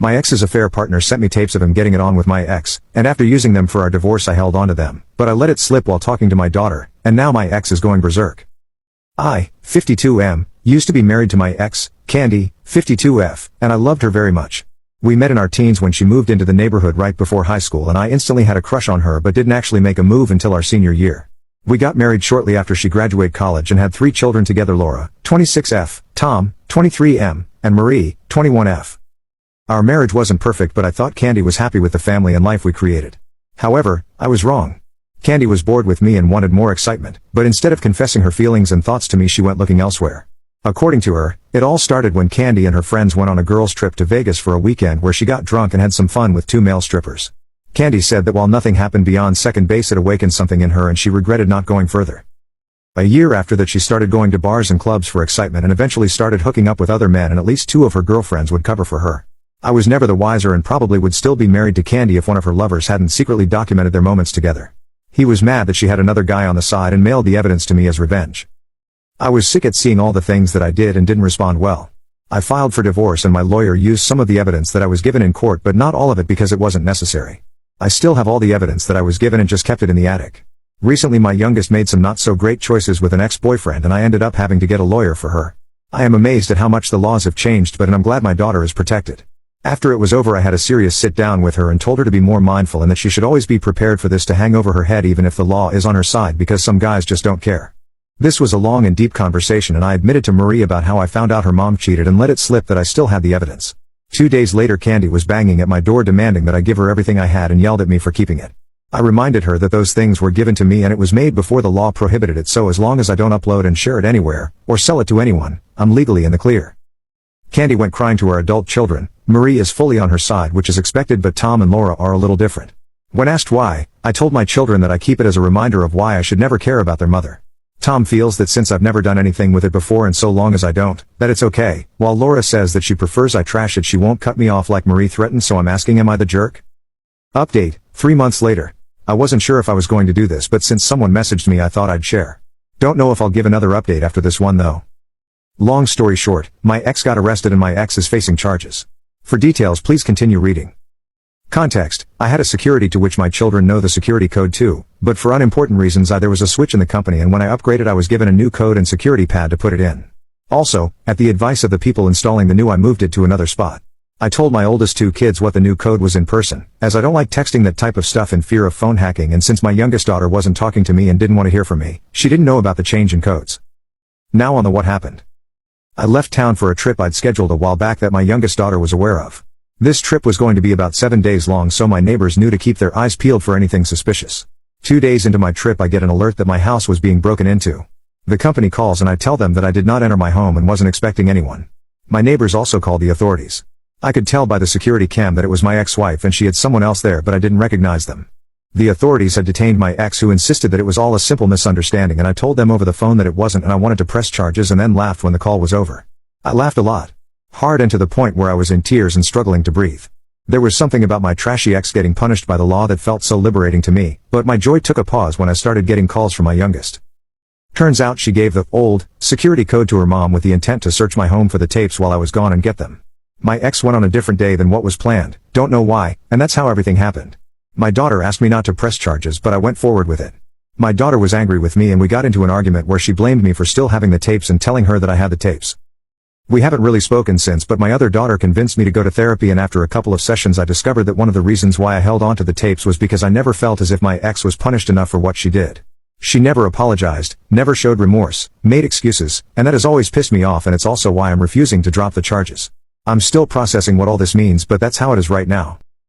My ex's affair partner sent me tapes of him getting it on with my ex, and after using them for our divorce I held onto them, but I let it slip while talking to my daughter, and now my ex is going berserk. I, 52M, used to be married to my ex, Candy, 52F, and I loved her very much. We met in our teens when she moved into the neighborhood right before high school and I instantly had a crush on her but didn't actually make a move until our senior year. We got married shortly after she graduated college and had 3 children together: Laura, 26F, Tom, 23M, and Marie, 21F. Our marriage wasn't perfect but I thought Candy was happy with the family and life we created. However, I was wrong. Candy was bored with me and wanted more excitement, but instead of confessing her feelings and thoughts to me she went looking elsewhere. According to her, it all started when Candy and her friends went on a girls' trip to Vegas for a weekend where she got drunk and had some fun with 2 male strippers. Candy said that while nothing happened beyond second base it awakened something in her and she regretted not going further. A year after that she started going to bars and clubs for excitement and eventually started hooking up with other men and at least 2 of her girlfriends would cover for her. I was never the wiser and probably would still be married to Candy if one of her lovers hadn't secretly documented their moments together. He was mad that she had another guy on the side and mailed the evidence to me as revenge. I was sick at seeing all the things that I did and didn't respond well. I filed for divorce and my lawyer used some of the evidence that I was given in court but not all of it because it wasn't necessary. I still have all the evidence that I was given and just kept it in the attic. Recently my youngest made some not so great choices with an ex-boyfriend and I ended up having to get a lawyer for her. I am amazed at how much the laws have changed but I'm glad my daughter is protected. After it was over I had a serious sit down with her and told her to be more mindful and that she should always be prepared for this to hang over her head even if the law is on her side because some guys just don't care. This was a long and deep conversation and I admitted to Marie about how I found out her mom cheated and let it slip that I still had the evidence. 2 days later Candy was banging at my door demanding that I give her everything I had and yelled at me for keeping it. I reminded her that those things were given to me and it was made before the law prohibited it, so as long as I don't upload and share it anywhere, or sell it to anyone, I'm legally in the clear. Candy went crying to our adult children. Marie is fully on her side, which is expected, but Tom and Laura are a little different. When asked why, I told my children that I keep it as a reminder of why I should never care about their mother. Tom feels that since I've never done anything with it before and so long as I don't, that it's okay, while Laura says that she prefers I trash it. She won't cut me off like Marie threatened, so I'm asking, am I the jerk? Update, 3 months later. I wasn't sure if I was going to do this, but since someone messaged me I thought I'd share. Don't know if I'll give another update after this one though. Long story short, my ex got arrested and my ex is facing charges. For details please continue reading. Context, I had a security to which my children know the security code too, but for unimportant reasons there was a switch in the company and when I upgraded I was given a new code and security pad to put it in. Also, at the advice of the people installing the new I moved it to another spot. I told my oldest 2 kids what the new code was in person, as I don't like texting that type of stuff in fear of phone hacking, and since my youngest daughter wasn't talking to me and didn't want to hear from me, she didn't know about the change in codes. Now on the what happened. I left town for a trip I'd scheduled a while back that my youngest daughter was aware of. This trip was going to be about 7 days long, so my neighbors knew to keep their eyes peeled for anything suspicious. 2 days into my trip I get an alert that my house was being broken into. The company calls and I tell them that I did not enter my home and wasn't expecting anyone. My neighbors also called the authorities. I could tell by the security cam that it was my ex-wife and she had someone else there, but I didn't recognize them. The authorities had detained my ex, who insisted that it was all a simple misunderstanding, and I told them over the phone that it wasn't and I wanted to press charges, and then laughed when the call was over. I laughed a lot. Hard, and to the point where I was in tears and struggling to breathe. There was something about my trashy ex getting punished by the law that felt so liberating to me, but my joy took a pause when I started getting calls from my youngest. Turns out she gave the old security code to her mom with the intent to search my home for the tapes while I was gone and get them. My ex went on a different day than what was planned, don't know why, and that's how everything happened. My daughter asked me not to press charges, but I went forward with it. My daughter was angry with me and we got into an argument where she blamed me for still having the tapes and telling her that I had the tapes. We haven't really spoken since, but my other daughter convinced me to go to therapy, and after a couple of sessions I discovered that one of the reasons why I held on to the tapes was because I never felt as if my ex was punished enough for what she did. She never apologized, never showed remorse, made excuses, and that has always pissed me off, and it's also why I'm refusing to drop the charges. I'm still processing what all this means, but that's how it is right now.